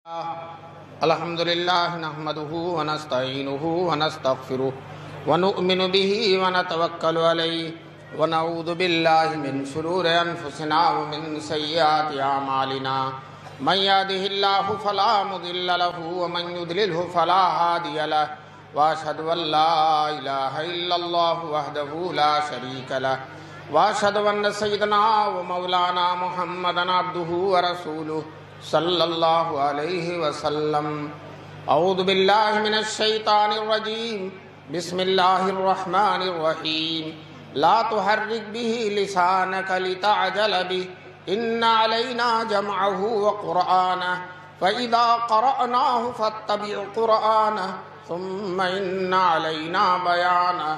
الحمد لله نحمده ونستعينه ونستغفره ونؤمن به ونتوكل عليه ونعوذ بالله من شرور أنفسنا ومن سيئات أعمالنا من يهده الله فلا مضل له ومن يضلله فلا هادي له وأشهد أن لا إله إلا الله وحده لا شريك له وأشهد أن سيدنا ومولانا محمدا عبده ورسوله صلی اللہ علیہ وسلم. اعوذ باللہ من الشیطان الرجیم. بسم اللہ الرحمن الرحیم. لا تحرک به لسانک لتعجل به ان علینا جمعه وقرآنه فإذا قرأناه فاتبع قرآنه ثم ان علینا بیانه.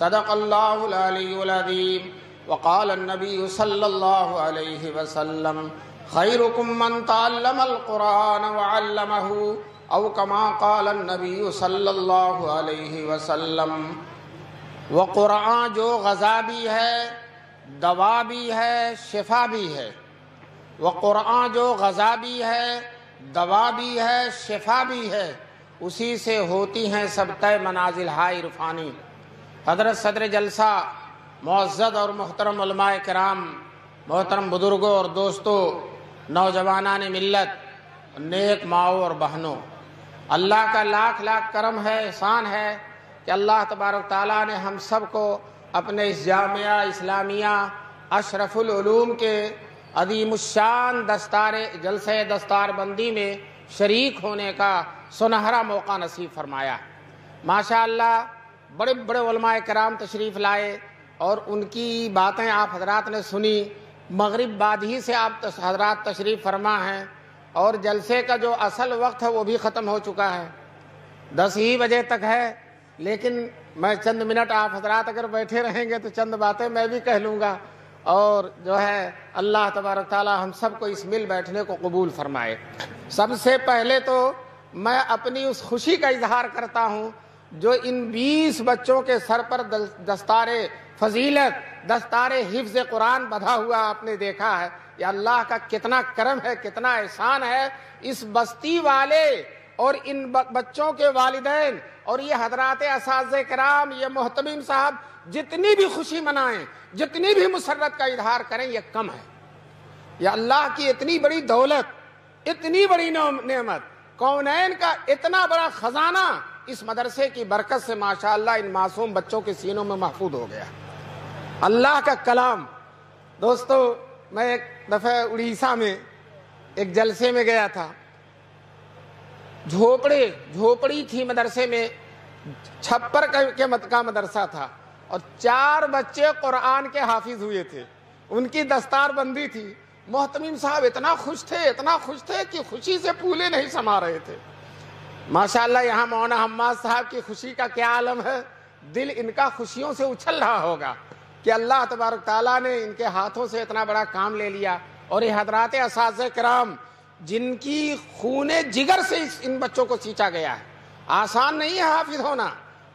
صدق اللہ العلی العظیم. وقال النبی صلی اللہ علیہ وسلم خیرکم من تعلم القرآن وعلمہ او کما قال النبی صلی اللہ علیہ وسلم. وہ قرآن جو غذا بھی ہے، دوا بھی ہے، شفا بھی ہے. وہ قرآن جو غذا بھی ہے، دوا بھی ہے، شفا بھی ہے. اسی سے ہوتی ہیں سب طے منازل ہائے عرفانی. حضرت صدر جلسہ، معزز اور محترم علماء کرام، محترم بزرگوں اور دوستوں، نوجوانان ملت، نیک ماؤں اور بہنوں، اللہ کا لاکھ لاکھ کرم ہے، احسان ہے کہ اللہ تبارک تعالیٰ نے ہم سب کو اپنے اس جامعہ اسلامیہ اشرف العلوم کے عظیم الشان جلسہ دستار بندی میں شریک ہونے کا سنہرا موقع نصیب فرمایا. ماشاءاللہ بڑے بڑے علماء کرام تشریف لائے اور ان کی باتیں آپ حضرات نے سنی. مغرب بعد ہی سے آپ حضرات تشریف فرما ہیں اور جلسے کا جو اصل وقت ہے وہ بھی ختم ہو چکا ہے، 10 ہی بجے تک ہے. لیکن میں چند منٹ آپ حضرات اگر بیٹھے رہیں گے تو چند باتیں میں بھی کہہ لوں گا، اور جو ہے اللہ تبارک تعالیٰ ہم سب کو اس مل بیٹھنے کو قبول فرمائے. سب سے پہلے تو میں اپنی اس خوشی کا اظہار کرتا ہوں جو ان 20 بچوں کے سر پر دستار فضیلت، دستار حفظ قرآن بدھا ہوا آپ نے دیکھا ہے. یہ اللہ کا کتنا کرم ہے، کتنا احسان ہے. اس بستی والے اور ان بچوں کے والدین اور یہ حضرات اساتذہ کرام، یہ محتمم صاحب جتنی بھی خوشی منائیں، جتنی بھی مسرت کا اظہار کریں، یہ کم ہے. یہ اللہ کی اتنی بڑی دولت، اتنی بڑی نعمت، کونین کا اتنا بڑا خزانہ اس مدرسے کی برکت سے ماشاءاللہ ان معصوم بچوں کے سینوں میں محفوظ ہو گیا. اللہ کا کلام. دوستو، میں ایک دفعہ اڑیسہ میں ایک جلسے میں گیا تھا. جھوپڑی تھی مدرسے میں، چھپر کا مدرسہ تھا اور 4 بچے قرآن کے حافظ ہوئے تھے. ان کی دستار بندی تھی. محتمم صاحب اتنا خوش تھے کہ خوشی سے پھولے نہیں سما رہے تھے. ماشاءاللہ یہاں مولانا حماد صاحب کی خوشی کا کیا عالم ہے. دل ان کا خوشیوں سے اچھل رہا ہوگا کہ اللہ تبارک تعالیٰ نے ان کے ہاتھوں سے اتنا بڑا کام لے لیا. اور یہ حضرات اساتذہ کرام جن کی خون جگر سے ان بچوں کو سینچا گیا ہے. آسان نہیں ہے حافظ ہونا،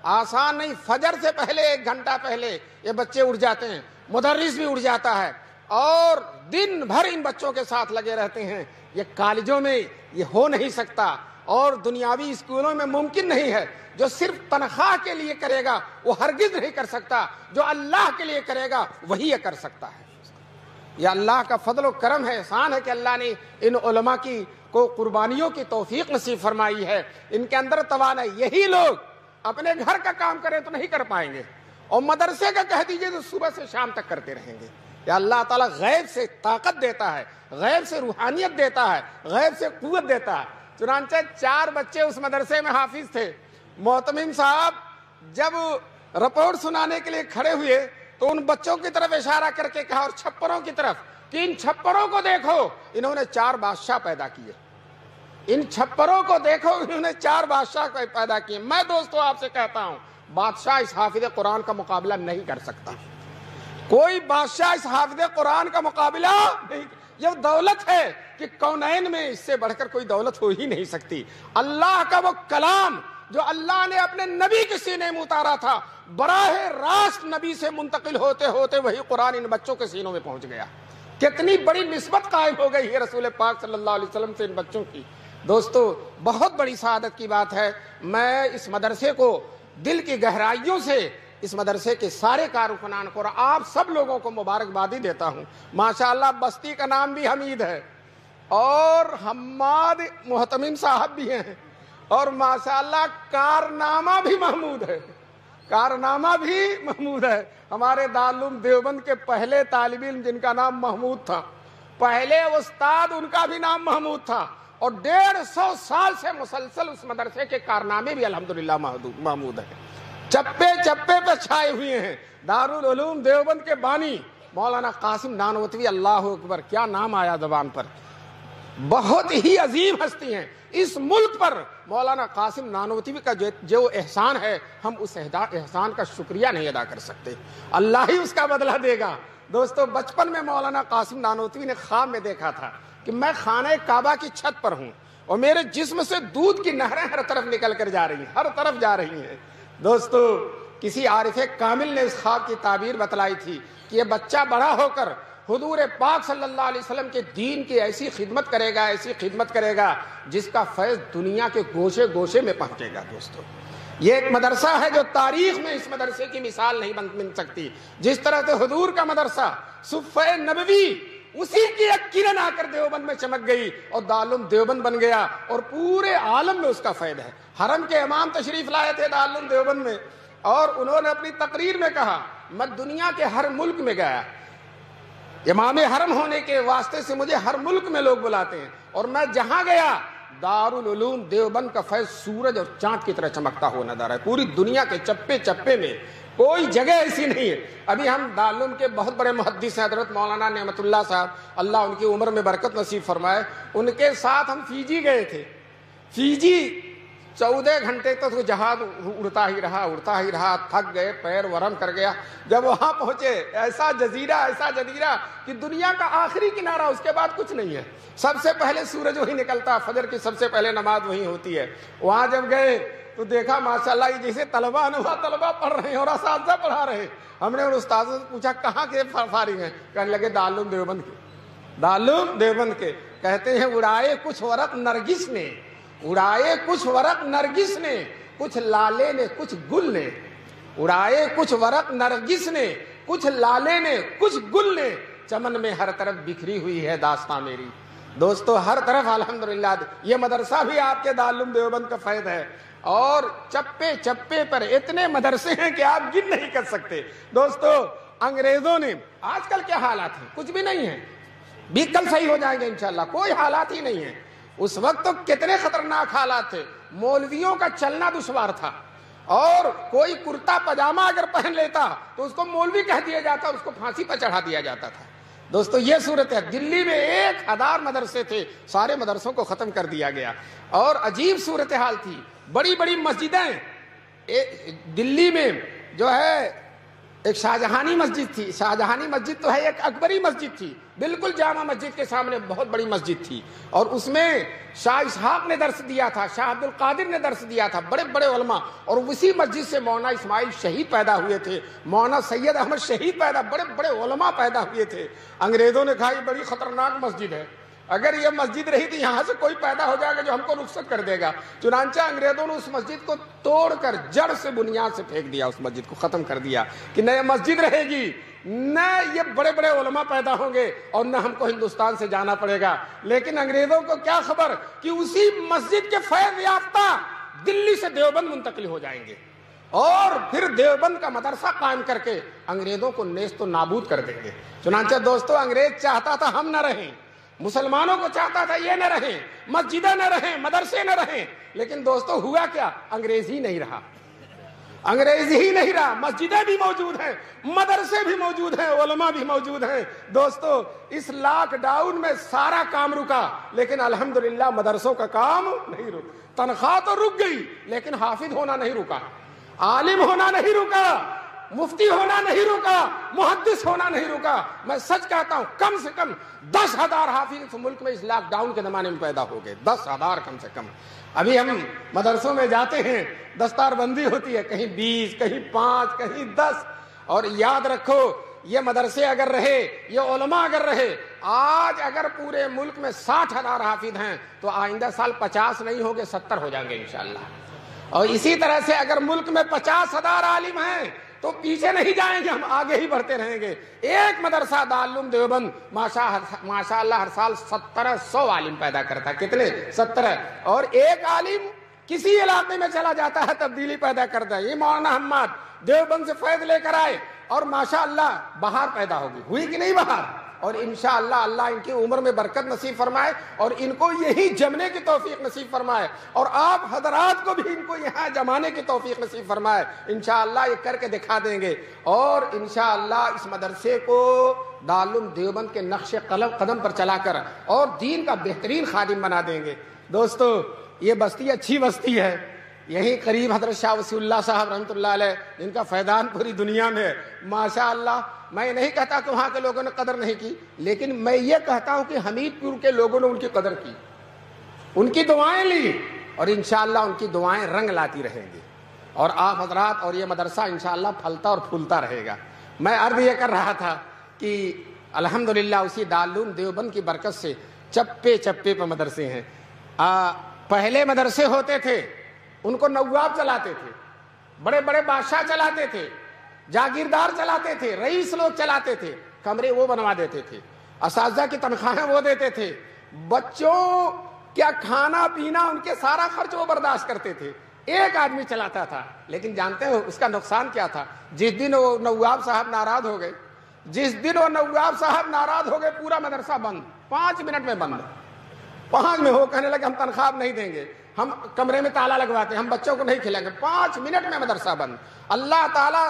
آسان نہیں. فجر سے پہلے 1 گھنٹہ پہلے یہ بچے اٹھ جاتے ہیں، مدرس بھی اٹھ جاتا ہے اور دن بھر ان بچوں کے ساتھ لگے رہتے ہیں. یہ کالجوں میں یہ ہو نہیں سکتا اور دنیاوی اسکولوں میں ممکن نہیں ہے. جو صرف تنخواہ کے لیے کرے گا وہ ہرگز نہیں کر سکتا، جو اللہ کے لیے کرے گا وہی یہ کر سکتا ہے. یہ اللہ کا فضل و کرم ہے، احسان ہے کہ اللہ نے ان علماء کو قربانیوں کی توفیق نصیب فرمائی ہے. ان کے اندر توانائی. یہی لوگ اپنے گھر کا کام کریں تو نہیں کر پائیں گے، اور مدرسے کا کہہ دیجئے تو صبح سے شام تک کرتے رہیں گے. یا اللہ تعالیٰ غیب سے طاقت دیتا ہے، غیب سے روحانیت دیتا ہے، غیب سے قوت دیتا ہے. چنانچہ 4 بچے اس مدرسے میں حافظ تھے. محتمم صاحب جب رپورٹ سنانے کے لیے کھڑے ہوئے تو ان بچوں کی طرف اشارہ کر کے کہا، اور چھپروں کی طرف، کہ ان چھپروں کو دیکھو، انہوں نے 4 بادشاہ پیدا کیے. ان چھپروں کو دیکھو، انہوں نے 4 بادشاہ پیدا کیے. میں دوستو آپ سے کہتا ہوں، بادشاہ اس حافظ قرآن کا مقابلہ نہیں کر سکتا. کوئی بادشاہ اس حافظ قرآن کا مقابلہ نہیں. یہ دولت ہے کہ کونین میں اس سے بڑھ کر کوئی دولت ہو ہی نہیں سکتی. اللہ کا وہ کلام جو اللہ نے اپنے نبی کے سینے میں اتارا تھا، براہ راست نبی سے منتقل ہوتے ہوتے وہی قرآن ان بچوں کے سینوں میں پہنچ گیا. کتنی بڑی نسبت قائم ہو گئی ہے رسول پاک صلی اللہ علیہ وسلم سے ان بچوں کی. دوستو بہت بڑی سعادت کی بات ہے، میں اس مدرسے کو دل کی گہرائیوں سے اس مدرسے کے سارے کارکنان کو اور آپ سب لوگوں کو مبارکبادی دیتا ہوں۔ ماشاءاللہ بستی کا نام بھی حمید ہے اور حماد محتمم صاحب بھی ہیں، اور ماشاءاللہ کارنامہ بھی محمود ہے، کارنامہ بھی محمود ہے۔ ہمارے دارالعلوم دیوبند کے پہلے طالب علم جن کا نام محمود تھا، پہلے استاد ان کا بھی نام محمود تھا، اور 150 سال سے مسلسل اس مدرسے کے کارنامے بھی الحمدللہ محمود ہیں، چپے چپے پہ چھائے ہوئے ہیں۔ دارالعلوم دیوبند کے بانی مولانا قاسم نانوتوی، اللہ اکبر، کیا نام آیا زبان پر، بہت ہی عظیم ہستی ہیں۔ اس ملک پر مولانا قاسم نانوتوی کا جو احسان ہے، ہم اس احسان کا شکریہ نہیں ادا کر سکتے، اللہ ہی اس کا بدلہ دے گا۔ دوستو بچپن میں مولانا قاسم نانوتوی نے خواب میں دیکھا تھا کہ میں خانہ کعبہ کی چھت پر ہوں اور میرے جسم سے دودھ کی نہریں ہر طرف نکل کر جا رہی ہیں، ہر طرف جا رہی ہیں۔ دوستو کسی عارف کامل نے اس خواب کی تعبیر بتلائی تھی کہ یہ بچہ بڑا ہو کر حضور پاک صلی اللہ علیہ وسلم کے دین کی ایسی خدمت کرے گا، ایسی خدمت کرے گا جس کا فیض دنیا کے گوشے گوشے میں پہنچے گا۔ دوستو یہ ایک مدرسہ ہے جو تاریخ میں اس مدرسے کی مثال نہیں بن سکتی۔ جس طرح سے حضور کا مدرسہ صفہ نبوی اسی کی ایک کرن آ کر دیوبند میں چمک گئی اور دارالعلوم دیوبند بن گیا، اور پورے عالم میں اس کا فائدہ ہے۔ حرم کے امام تشریف لائے تھے دارالعلوم دیوبند میں، اور انہوں نے اپنی تقریر میں کہا میں دنیا کے ہر ملک میں گیا، امام حرم ہونے کے واسطے سے مجھے ہر ملک میں لوگ بلاتے ہیں، اور میں جہاں گیا دارالعلوم دیوبند کا فیض سورج اور چاند کی طرح چمکتا ہوا نظر ہے۔ پوری دنیا کے چپے چپے میں کوئی جگہ ایسی نہیں ہے۔ ابھی ہم دارالعلوم کے بہت بڑے محدث ہیں حضرت مولانا نعمت اللہ صاحب، اللہ ان کی عمر میں برکت نصیب فرمائے، ان کے ساتھ ہم فیجی گئے تھے۔ فیجی 14 گھنٹے تک وہ جہاز اڑتا ہی رہا، تھک گئے، پیر ورم کر گیا۔ جب وہاں پہنچے ایسا جزیرہ کہ دنیا کا آخری کنارہ، اس کے بعد کچھ نہیں ہے، سب سے پہلے سورج وہی نکلتا، فجر کی سب سے پہلے نماز وہی ہوتی ہے۔ وہاں جب گئے تو دیکھا ماشاءاللہ یہ جیسے طلبہ پڑھ رہے ہیں اور اساتذہ پڑھا رہے ہیں۔ ہم نے ان استاذوں سے پوچھا کہاں کے فارغ ہیں؟ کہنے لگے دارالعلوم دیوبند کے، دارالعلوم دیوبند کے۔ کہتے ہیں اڑائے کچھ ورق نرگس نے، اڑائے کچھ ورق نرگس نے، کچھ لالے نے کچھ گل نے، اڑائے کچھ ورق نرگس نے، کچھ لالے نے کچھ گل نے، چمن میں ہر طرف بکھری ہوئی ہے داستاں میری۔ دوستو ہر طرف الحمدللہ یہ مدرسہ بھی آپ کے دارالعلوم دیوبند کا فیض ہے، اور چپے چپے پر اتنے مدرسے ہیں کہ آپ گن نہیں کر سکتے۔ دوستو انگریزوں نے، آج کل کیا حالات ہیں؟ کچھ بھی نہیں ہے، بھی کل صحیح ہو جائیں گے انشاءاللہ، کوئی حالات ہی نہیں ہے۔ اس وقت تو کتنے خطرناک حالات تھے، مولویوں کا چلنا دشوار تھا، اور کوئی کرتا پاجامہ اگر پہن لیتا تو اس کو مولوی کہہ دیا جاتا، اس کو پھانسی پر چڑھا دیا جاتا تھا۔ دوستو یہ صورت ہے۔ دلی میں 1000 مدرسے تھے، سارے مدرسوں کو ختم کر دیا گیا، اور عجیب صورتحال تھی۔ بڑی بڑی مسجدیں دلی میں جو ہے، ایک شاہجہانی مسجد تھی، شاہجہانی مسجد تو ہے، ایک اکبری مسجد تھی، بالکل جامع مسجد کے سامنے بہت بڑی مسجد تھی، اور اس میں شاہ اسحاق نے درس دیا تھا، شاہ عبد القادر نے درس دیا تھا، بڑے بڑے علماء، اور اسی مسجد سے مولانا اسماعیل شہید پیدا ہوئے تھے، مولانا سید احمد شہید پیدا، بڑے بڑے علماء پیدا ہوئے تھے۔ انگریزوں نے کہا یہ بڑی خطرناک مسجد ہے، اگر یہ مسجد رہی تو یہاں سے کوئی پیدا ہو جائے گا جو ہم کو رخصت کر دے گا۔ چنانچہ انگریزوں نے اس مسجد کو توڑ کر جڑ سے بنیاد سے پھینک دیا، اس مسجد کو ختم کر دیا کہ نہ یہ مسجد رہے گی، نہ یہ بڑے بڑے علماء پیدا ہوں گے، اور نہ ہم کو ہندوستان سے جانا پڑے گا۔ لیکن انگریزوں کو کیا خبر کہ اسی مسجد کے فیض یافتہ دلی سے دیوبند منتقل ہو جائیں گے، اور پھر دیوبند کا مدرسہ قائم کر کے انگریزوں کو نیست و نابود کر دیں گے۔ چنانچہ دوستو انگریز چاہتا تھا ہم نہ رہیں، مسلمانوں کو چاہتا تھا یہ نہ رہیں، مسجدیں نہ رہیں، مدرسے نہ رہیں، لیکن دوستو ہوا کیا؟ انگریز ہی نہیں رہا، انگریز ہی نہیں رہا، مسجدیں بھی موجود ہیں، مدرسے بھی موجود ہیں، علماء بھی موجود ہیں۔ دوستو اس لاک ڈاؤن میں سارا کام رکا، لیکن الحمدللہ مدرسوں کا کام نہیں رکا۔ تنخواہ تو رک گئی، لیکن حافظ ہونا نہیں رکا، عالم ہونا نہیں رکا، مفتی ہونا نہیں رکا، محدث ہونا نہیں رکا۔ میں سچ کہتا ہوں کم سے کم 10,000 حافظ اس ملک میں اس لاک ڈاؤن کے زمانے میں پیدا ہو گئے، 10,000 کم سے کم۔ ابھی ہم مدرسوں میں جاتے ہیں، دستار بندی ہوتی ہے، کہیں 20، کہیں 5، کہیں 10، اور یاد رکھو یہ مدرسے اگر رہے، یہ علماء اگر رہے، آج اگر پورے ملک میں 60,000 حافظ ہیں تو آئندہ سال 50 نہیں ہوں گے، 70 ہو جائیں گے انشاءاللہ۔ اور اسی طرح سے اگر ملک میں 50,000 عالم ہیں تو پیچھے نہیں جائیں گے، ہم آگے ہی بڑھتے رہیں گے۔ ایک مدرسہ دارالعلوم دیوبند ماشاء اللہ ہر سال 1700 عالم پیدا کرتا ہے۔ کتنے؟ 17۔ اور ایک عالم کسی علاقے میں چلا جاتا ہے تبدیلی پیدا کرتا ہے۔ یہ مولانا حماد دیوبند سے فیض لے کر آئے اور ماشاءاللہ بہار پیدا ہوگی، ہوئی کہ نہیں بہار؟ اور انشاءاللہ اللہ ان کی عمر میں برکت نصیب فرمائے اور ان کو یہی جمنے کی توفیق نصیب فرمائے، اور آپ حضرات کو بھی ان کو یہاں جمانے کی توفیق نصیب فرمائے۔ انشاءاللہ یہ کر کے دکھا دیں گے، اور انشاءاللہ اس مدرسے کو دارالعلوم دیوبند کے نقش قدم پر چلا کر اور دین کا بہترین خادم بنا دیں گے۔ دوستو، یہ بستی اچھی بستی ہے، یہیں قریب حضرت شاہ وسیع اللہ صاحب رحمۃ اللہ علیہ، جن کا فیضان پوری دنیا میں ہے ماشاءاللہ۔ میں نہیں کہتا کہ وہاں کے لوگوں نے قدر نہیں کی، لیکن میں یہ کہتا ہوں کہ حمید پور کے لوگوں نے ان کی قدر کی، ان کی دعائیں لی، اور انشاءاللہ ان کی دعائیں رنگ لاتی رہیں گی، اور آپ حضرات اور یہ مدرسہ انشاءاللہ پھلتا اور پھولتا رہے گا۔ میں عرض یہ کر رہا تھا کہ الحمدللہ اسی دارالعلوم دیوبند کی برکت سے چپے چپے پہ مدرسے ہیں۔ پہلے مدرسے ہوتے تھے، ان کو نواب چلاتے تھے، بڑے بڑے بادشاہ چلاتے تھے، جاگیردار چلاتے تھے، رئیس لوگ چلاتے تھے، کمرے وہ بنوا دیتے تھے، اساتذہ کی تنخواہیں وہ دیتے تھے، بچوں کیا کھانا پینا ان کے سارا خرچ وہ برداشت کرتے تھے، ایک آدمی چلاتا تھا۔ لیکن جانتے ہو اس کا نقصان کیا تھا؟ جس دن وہ نواب صاحب ناراض ہو گئے، پورا مدرسہ بند، 5 منٹ میں بند۔ 5 میں وہ کہنے لگے ہم تنخواہ نہیں دیں گے، ہم کمرے میں تالا لگواتے ہیں، ہم بچوں کو نہیں کھلائیں گے۔ 5 منٹ میں مدرسہ بند۔ اللہ تعالیٰ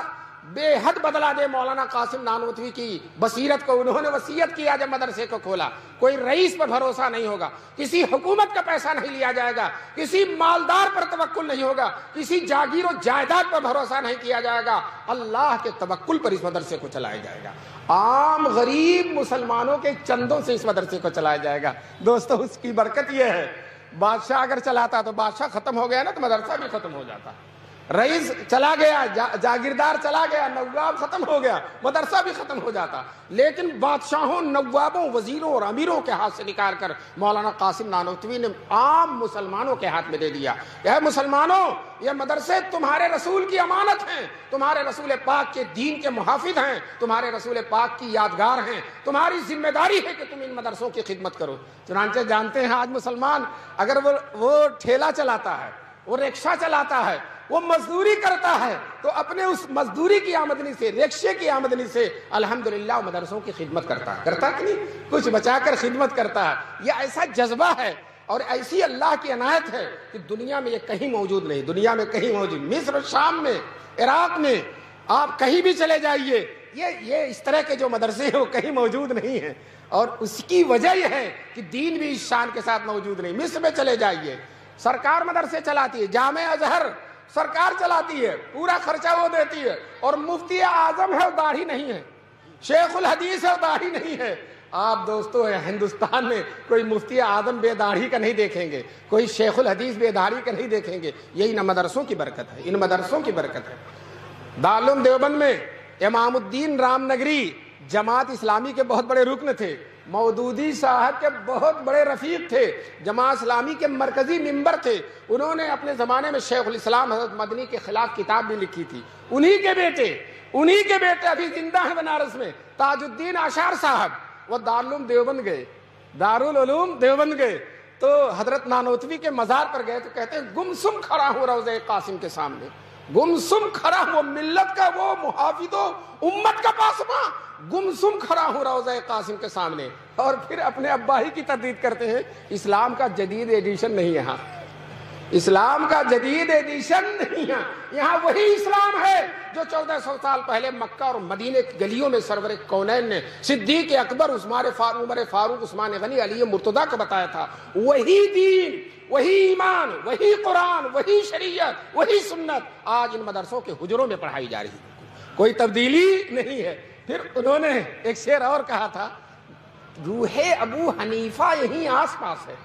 بے حد بدلا دے مولانا قاسم نانوتوی کی بصیرت کو۔ انہوں نے وصیت کیا جب مدرسے کو کھولا، کوئی رئیس پر بھروسہ نہیں ہوگا، کسی حکومت کا پیسہ نہیں لیا جائے گا، کسی مالدار پر توکل نہیں ہوگا، کسی جاگیر و جائیداد پر بھروسہ نہیں کیا جائے گا، اللہ کے توکل پر اس مدرسے کو چلایا جائے گا، عام غریب مسلمانوں کے چندوں سے اس مدرسے کو چلایا جائے گا۔ دوستو، اس کی برکت یہ ہے، بادشاہ اگر چلاتا تو بادشاہ ختم ہو گیا نا تو مدرسہ بھی ختم ہو جاتا، رئیس چلا گیا، جاگیردار چلا گیا، نواب ختم ہو گیا، مدرسہ بھی ختم ہو جاتا۔ لیکن بادشاہوں، نوابوں، وزیروں اور امیروں کے ہاتھ سے نکال کر مولانا قاسم نانوتوی نے عام مسلمانوں کے ہاتھ میں دے دیا۔ اے مسلمانوں، یہ مدرسے تمہارے رسول کی امانت ہیں، تمہارے رسول پاک کے دین کے محافظ ہیں، تمہارے رسول پاک کی یادگار ہیں، تمہاری ذمہ داری ہے کہ تم ان مدرسوں کی خدمت کرو۔ چنانچہ جانتے ہیں آج مسلمان اگر وہ ٹھیلا چلاتا ہے، وہ رکشہ چلاتا ہے، وہ مزدوری کرتا ہے تو اپنے اس مزدوری کی آمدنی سے، رکشے کی آمدنی سے الحمدللہ مدرسوں کی خدمت کرتا ہے کہ نہیں؟ کچھ بچا کر خدمت کرتا ہے۔ یہ ایسا جذبہ ہے اور ایسی اللہ کی عنایت ہے کہ دنیا میں یہ کہیں موجود نہیں، دنیا میں کہیں موجود، مصر، شام میں، عراق میں، آپ کہیں بھی چلے جائیے، یہ اس طرح کے جو مدرسے ہیں وہ کہیں موجود نہیں ہیں، اور اس کی وجہ یہ ہے کہ دین بھی اس شان کے ساتھ موجود نہیں۔ مصر میں چلے جائیے، سرکار مدرسے چلاتی ہے، جامع ازہر سرکار چلاتی ہے، پورا خرچہ وہ دیتی ہے، اور مفتی اعظم ہے اور داڑھی نہیں ہے، شیخ الحدیث ہے اور داڑھی نہیں ہے۔ آپ دوستو ہندوستان میں کوئی مفتی اعظم بے داڑھی کا نہیں دیکھیں گے، کوئی شیخ الحدیث بے داڑھی کا نہیں دیکھیں گے۔ یہی ان مدرسوں کی برکت ہے، ان مدرسوں کی برکت ہے۔ دارالعلوم دیوبند میں امام الدین رام نگری جماعت اسلامی کے بہت بڑے رکن تھے، مودودی صاحب کے بہت بڑے رفیق تھے، جماعت اسلامی کے مرکزی ممبر تھے۔ انہوں نے اپنے زمانے میں شیخ الاسلام حضرت مدنی کے خلاف کتاب بھی لکھی تھی۔ انہی کے بیٹے ابھی زندہ ہیں بنارس میں، تاج الدین اشار صاحب، وہ دارالعلوم دیوبند گئے تو حضرت نانوتوی کے مزار پر گئے تو کہتے ہیں گمسم کھڑا ہوں روضہ قاسم کے سامنے، گمسم کھڑا ہوں، ملت کا وہ محافظ و امت کا پاسباں، گمسم کھڑا ہوں روضہ قاسم کے سامنے۔ اور پھر اپنے ابا ہی کی تردید کرتے ہیں، اسلام کا جدید ایڈیشن نہیں یہاں، اسلام کا جدید ایڈیشن نہیں ہے، یہاں وہی اسلام ہے جو 1400 سال پہلے مکہ اور مدینے کی گلیوں میں سرور کونین نے صدیق اکبر، عمر فاروق، عثمان غنی، علی مرتضیٰ کو بتایا تھا۔ وہی دین، وہی ایمان، وہی قرآن، وہی شریعت، وہی سنت آج ان مدرسوں کے حجروں میں پڑھائی جا رہی ہے، کوئی تبدیلی نہیں ہے۔ پھر انہوں نے ایک شعر اور کہا تھا، روح ابو حنیفہ یہیں آس پاس ہے۔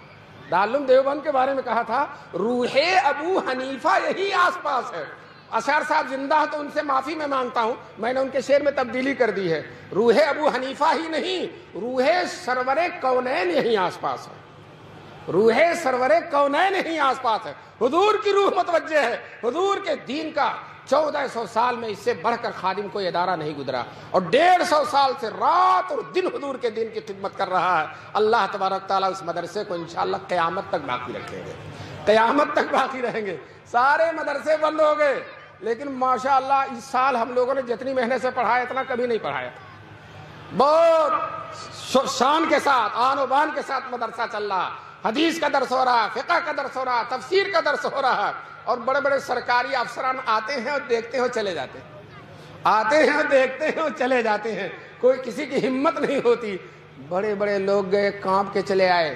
دارالعلوم دیوبند کے بارے میں کہا تھا، روح ابو حنیفہ یہی آس پاس ہے۔ اشعر صاحب زندہ تو ان سے معافی میں مانگتا ہوں، میں نے ان کے شعر میں تبدیلی کر دی ہے. روح ابو حنیفہ ہی نہیں، روح سرور کونین یہیں آس پاس ہے. روح سرور کونین یہیں آس پاس ہے. حضور کی روح متوجہ ہے. حضور کے دین کا 1400 سال میں اس سے بڑھ کر خادم کوئی ادارہ نہیں گزرا، اور 150 سال سے رات اور دن حضور کے دین کی خدمت کر رہا ہے. اللہ تبارک تعالیٰ اس مدرسے کو انشاءاللہ قیامت تک باقی رکھیں گے، قیامت تک باقی رہیں گے. سارے مدرسے بند ہو گئے، لیکن ماشاءاللہ اس سال ہم لوگوں نے جتنی محنت سے پڑھایا اتنا کبھی نہیں پڑھایا. بہت شان کے ساتھ، آن و بان کے ساتھ مدرسہ چل رہا. حدیث کا درس ہو رہا، فقہ کا درس ہو رہا، تفسیر کا درس ہو رہا، اور بڑے بڑے سرکاری افسران آتے ہیں اور دیکھتے ہیں اور چلے جاتے ہیں، آتے ہیں اور دیکھتے ہیں اور چلے جاتے ہیں. کوئی کسی کی ہمت نہیں ہوتی. بڑے بڑے لوگ گئے کانپ کے چلے آئے،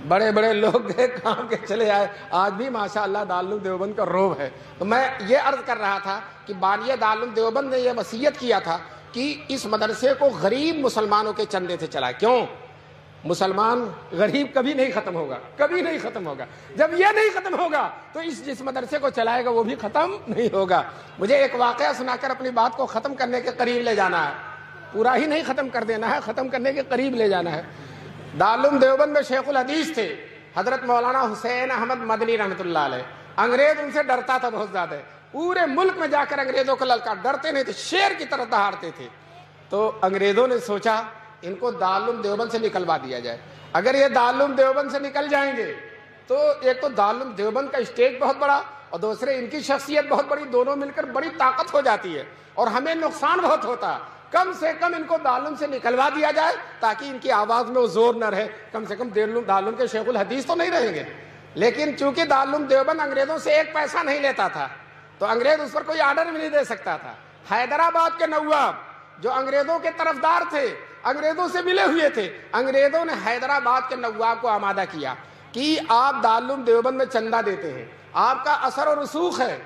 بڑے بڑے لوگ گئے کام کے چلے آئے. آج بھی ماشاءاللہ دارالعلوم دیوبند کا روب ہے. تو میں یہ عرض کر رہا تھا کہ بانی دارالعلوم دیوبند نے یہ وصیت کیا تھا کہ اس مدرسے کو غریب مسلمانوں کے چندے سے چلائے. کیوں؟ مسلمان غریب کبھی نہیں ختم ہوگا، کبھی نہیں ختم ہوگا. جب یہ نہیں ختم ہوگا تو جس مدرسے کو چلائے گا وہ بھی ختم نہیں ہوگا. مجھے ایک واقعہ سنا کر اپنی بات کو ختم کرنے کے قریب لے جانا ہے. پورا ہی نہیں ختم کر دینا ہے، ختم کرنے کے قریب لے جانا ہے. دارالعلوم دیوبند میں شیخ الحدیث تھے حضرت مولانا حسین احمد مدنی رحمۃ اللہ علیہ. انگریز ان سے ڈرتا تھا بہت زیادہ. پورے ملک میں جا کر انگریزوں کو للکار، ڈرتے نہیں تھے، شیر کی طرح دہاڑتے تھے. تو انگریزوں نے سوچا ان کو دارالعلوم دیوبند سے نکلوا دیا جائے. اگر یہ دارالعلوم دیوبند سے نکل جائیں گے تو ایک تو دارالعلوم دیوبند کا اسٹیج بہت بڑا، اور دوسرے ان کی شخصیت بہت بڑی، دونوں مل کر بڑی طاقت ہو جاتی ہے اور ہمیں نقصان بہت ہوتا ہے. کم سے کم ان کو دارالعلوم سے نکلوا دیا جائے تاکہ ان کی آواز میں وہ زور نہ رہے. کم سے کم دارالعلوم کے شیخ الحدیث تو نہیں رہیں گے. لیکن چونکہ دارالعلوم دیوبند انگریزوں سے ایک پیسہ نہیں لیتا تھا تو انگریز اس پر کوئی آرڈر بھی نہیں دے سکتا تھا. حیدرآباد کے نواب جو انگریزوں کے طرفدار تھے، انگریزوں سے ملے ہوئے تھے، انگریزوں نے حیدرآباد کے نواب کو آمادہ کیا کہ آپ دارالعلوم دیوبند میں چندہ دیتے ہیں، آپ کا اثر و رسوخ ہے،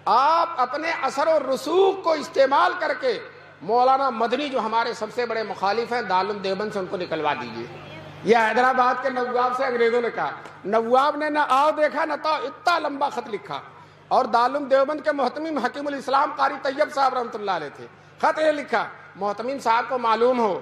آپ اپنے اثر و رسوخ کو استعمال کر کے مولانا مدنی جو ہمارے سب سے بڑے مخالف ہیں دارالعلوم دیوبند سے ان کو نکلوا دیجیے. یہ حیدرآباد کے نواب سے انگریزوں نے کہا. نواب نے نہ آؤ دیکھا نہ تو اتنا لمبا خط لکھا، اور دارالعلوم دیوبند کے محتمم حکیم الاسلام قاری طیب صاحب رحمۃ اللہ علیہ تھے. خط یہ لکھا، محتمم صاحب کو معلوم ہو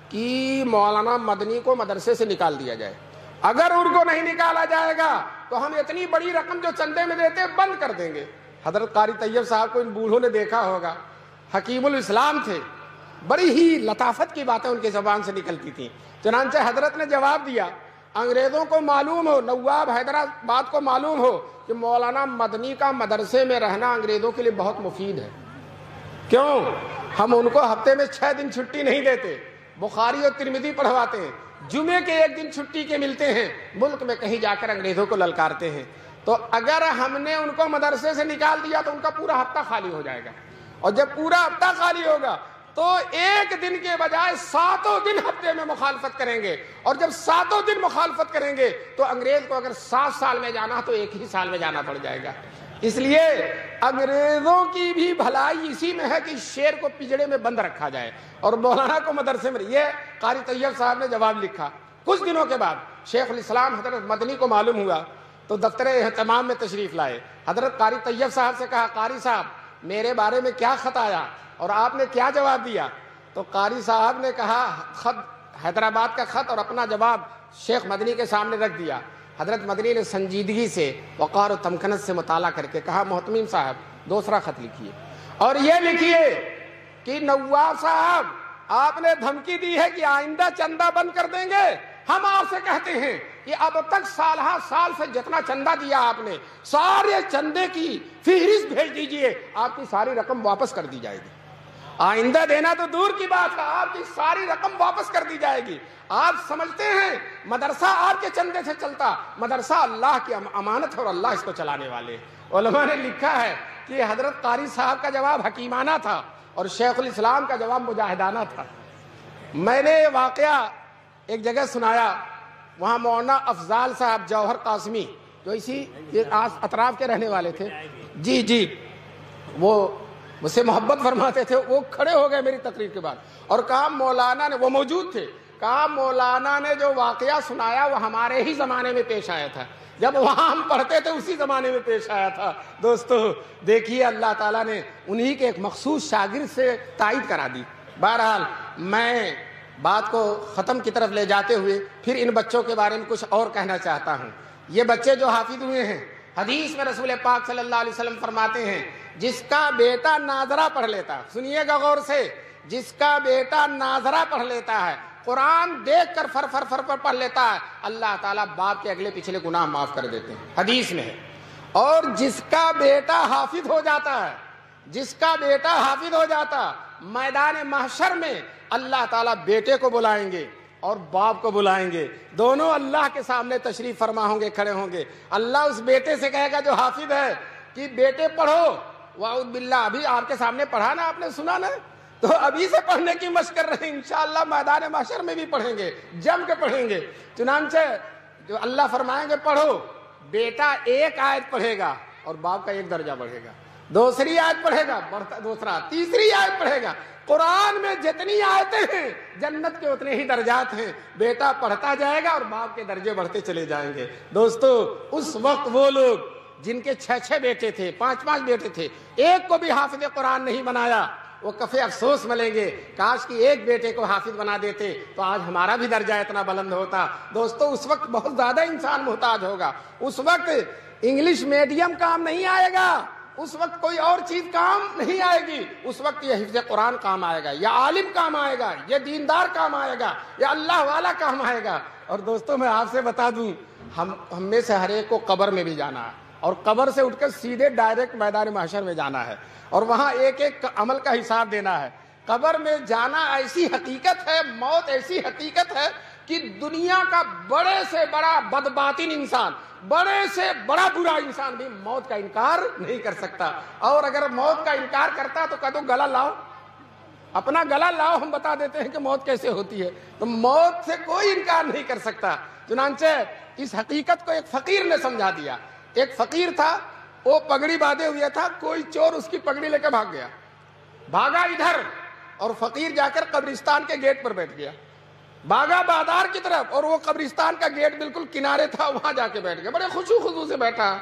کہ مولانا مدنی کو مدرسے سے نکال دیا جائے. اگر ان کو نہیں نکالا جائے گا تو ہم اتنی بڑی رقم جو چندے میں دیتے بند کر دیں گے. حضرت قاری طیب صاحب کو ان بوڑھوں نے دیکھا ہوگا، حکیم الاسلام تھے، بڑی ہی لطافت کی باتیں ان کی زبان سے نکلتی تھیں. چنانچہ حضرت نے جواب دیا، انگریزوں کو معلوم ہو، نواب حیدرآباد کو معلوم ہو کہ مولانا مدنی کا مدرسے میں رہنا انگریزوں کے لیے بہت مفید ہے. کیوں؟ ہم ان کو ہفتے میں 6 دن چھٹی نہیں دیتے، بخاری اور ترمذی پڑھواتے ہیں، جمعے کے 1 دن چھٹی کے ملتے ہیں، ملک میں کہیں جا کر انگریزوں کو للکارتے ہیں. تو اگر ہم نے ان کو مدرسے سے نکال دیا تو ان کا پورا ہفتہ خالی ہو جائے گا، اور جب پورا ہفتہ خالی ہوگا تو 1 دن کے بجائے 7 دن ہفتے میں مخالفت کریں گے، اور جب 7 دن مخالفت کریں گے تو انگریز کو اگر 7 سال میں جانا تو 1 ہی سال میں جانا پڑ جائے گا. اس لیے انگریزوں کی بھی بھلائی اسی میں ہے کہ شیر کو پجڑے میں بند رکھا جائے اور مولانا کو مدرسے میں. یہ قاری طیب صاحب نے جواب لکھا. کچھ دنوں کے بعد شیخ الاسلام حضرت مدنی کو معلوم ہوا تو دفتر اہتمام میں تشریف لائے. حضرت قاری طیب صاحب سے کہا، قاری صاحب میرے بارے میں کیا خط آیا اور آپ نے کیا جواب دیا؟ تو قاری صاحب نے کہا، خط حیدرآباد کا خط اور اپنا جواب شیخ مدنی کے سامنے رکھ دیا. حضرت مدنی نے سنجیدگی سے، وقار و تمکنت سے مطالعہ کر کے کہا، محتمم صاحب دوسرا خط لکھیے اور یہ لکھیے کہ نواب صاحب آپ نے دھمکی دی ہے کہ آئندہ چندہ بند کر دیں گے. ہم آپ سے کہتے ہیں کہ اب تک سال سے جتنا چندہ دیا آپ نے، سارے چندے کی فہرست بھیج دیجئے، آپ کی ساری رقم واپس کر دی جائے گی. آئندہ دینا تو دور کی بات ہے، آپ کی ساری رقم واپس کر دی جائے گی. آپ سمجھتے ہیں مدرسہ آپ کے چندے سے چلتا؟ مدرسہ اللہ کی امانت ہے اور اللہ اس کو چلانے والے. علماء نے لکھا ہے کہ حضرت قاری صاحب کا جواب حکیمانہ تھا اور شیخ الاسلام کا جواب مجاہدانہ تھا. میں نے واقعہ ایک جگہ سنایا، وہاں مولانا افضال صاحب جوہر قاسمی جو اسی اطراف کے رہنے والے تھے، جی وہ مجھ سے محبت فرماتے تھے، وہ کھڑے ہو گئے میری تقریر کے بعد اور کہا مولانا نے، وہ موجود تھے، کہا مولانا نے جو واقعہ سنایا وہ ہمارے ہی زمانے میں پیش آیا تھا، جب وہاں ہم پڑھتے تھے اسی زمانے میں پیش آیا تھا۔ دوستو دیکھیے اللہ تعالیٰ نے انہی کے ایک مخصوص شاگرد سے تائید کرا دی۔ بہرحال میں بات کو ختم کی طرف لے جاتے ہوئے پھر ان بچوں کے بارے میں کچھ اور کہنا چاہتا ہوں۔ یہ بچے جو حافظ ہوئے ہیں، حدیث میں رسول پاک صلی اللہ علیہ وسلم فرماتے ہیں جس کا بیٹا ناظرہ پڑھ لیتا، سنیے گا غور سے، جس کا بیٹا ناظرہ پڑھ لیتا ہے، قرآن دیکھ کر فر فر فر پڑھ لیتا ہے، اللہ تعالیٰ باپ کے اگلے پچھلے گناہ معاف کر دیتے ہیں، حدیث میں ہے۔ اور جس کا بیٹا حافظ ہو جاتا ہے، جس کا بیٹا حافظ ہو جاتا، میدان محشر میں اللہ تعالیٰ بیٹے کو بلائیں گے اور باپ کو بلائیں گے، دونوں اللہ کے سامنے تشریف فرما ہوں گے، کھڑے ہوں گے۔ اللہ اس بیٹے سے کہے گا جو حافظ ہے کہ بیٹے پڑھو، واعوذ باللہ ابھی آپ کے سامنے پڑھا نا، آپ نے سنا نا، تو ابھی سے پڑھنے کی مشق کر رہے ہیں، انشاءاللہ میدان محشر میں بھی پڑھیں گے، جم کے پڑھیں گے۔ چنانچہ جو اللہ فرمائیں گے پڑھو، بیٹا ایک آیت پڑھے گا اور باپ کا ایک درجہ بڑھے گا، دوسری آیت پڑھے گا دوسرا، تیسری آیت پڑھے گا۔ قرآن میں جتنی آیتیں ہیں جنت کے اتنے ہی درجات ہیں، بیٹا پڑھتا جائے گا اور باپ کے درجے بڑھتے چلے جائیں گے۔ دوستو اس وقت وہ لوگ جن کے 6 بیٹے تھے، 5 بیٹے تھے، ایک کو بھی حافظ قرآن نہیں بنایا، وہ کفے افسوس ملیں گے، کاش کہ ایک بیٹے کو حافظ بنا دیتے تو آج ہمارا بھی درجہ اتنا بلند ہوتا۔ دوستو اس وقت بہت زیادہ انسان محتاج ہوگا، اس وقت انگلش میڈیم کام نہیں آئے گا، اس وقت کوئی اور چیز کام نہیں آئے گی، اس وقت یہ حفظ قرآن کام آئے گا، یا عالم کام آئے گا، یا دیندار کام آئے گا، یا اللہ والا کام آئے گا۔ اور دوستو میں آپ سے بتا دوں، ہم میں سے ہر ایک کو قبر میں بھی جانا ہے، اور قبر سے اٹھ کر سیدھے ڈائریکٹ میدان محشر میں جانا ہے، اور وہاں ایک ایک عمل کا حساب دینا ہے۔ قبر میں جانا ایسی حقیقت ہے، موت ایسی حقیقت ہے کہ دنیا کا بڑے سے بڑا بدباطن انسان، بڑے سے بڑا برا انسان بھی موت کا انکار نہیں کر سکتا، اور اگر موت کا انکار کرتا تو کہہ دو گلا لاؤ، اپنا گلا لاؤ، ہم بتا دیتے ہیں کہ موت کیسے ہوتی ہے۔ تو موت سے کوئی انکار نہیں کر سکتا۔ چنانچہ اس حقیقت کو ایک فقیر نے سمجھا دیا۔ ایک فقیر تھا، وہ پگڑی باندھے ہوئے تھا، کوئی چور اس کی پگڑی لے کے بھاگ گیا، بھاگا ادھر، اور فقیر جا کر قبرستان کے گیٹ پر بیٹھ گیا، بھاگا بازار کی طرف، اور وہ قبرستان کا گیٹ بالکل کنارے تھا، وہاں جا کے بیٹھ گیا، بڑے خوشو خضو سے بیٹھا۔